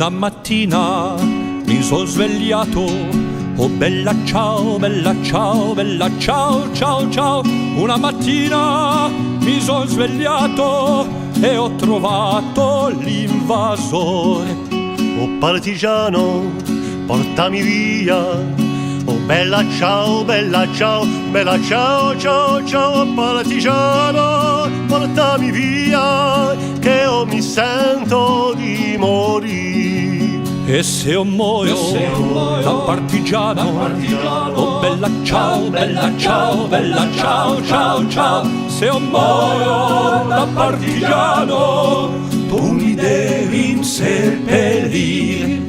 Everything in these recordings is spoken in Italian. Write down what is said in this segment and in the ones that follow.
Una mattina mi sono svegliato, oh bella ciao, bella ciao, bella ciao, ciao, ciao. Una mattina mi sono svegliato e ho trovato l'invasore. Oh partigiano, portami via. Oh bella ciao, bella ciao, bella ciao, ciao, ciao. Partigiano, portami via, che io mi sento di morire. E se io muoio da partigiano, oh bella ciao, bella ciao, bella ciao, ciao, ciao. Se io muoio da partigiano, tu mi devi inseppellire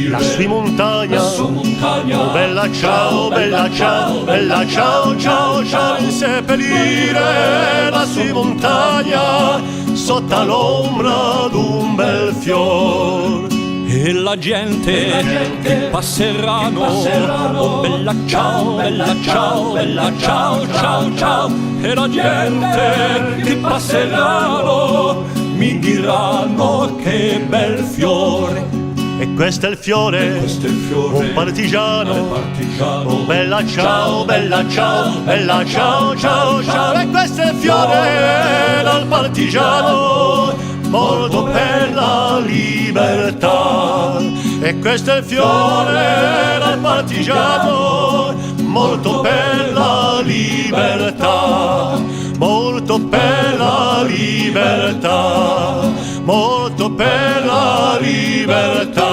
lassù in montagna. Oh bella ciao, bella ciao, bella ciao, ciao, ciao. Inseppellire lassù in montagna, sotto l'ombra d'un bel fior. E la gente che passeranno, oh bella ciao, bella ciao, bella ciao, ciao, ciao. E la gente che passeranno mi diranno che bel fiore. E questo è il fiore, un partigiano. Oh bella ciao, bella ciao, bella ciao, ciao, ciao. E questo è il fiore del partigiano, morto per la libertà. E questo è il fiore del partigiano, morto per la libertà, morto per la libertà, morto per la libertà.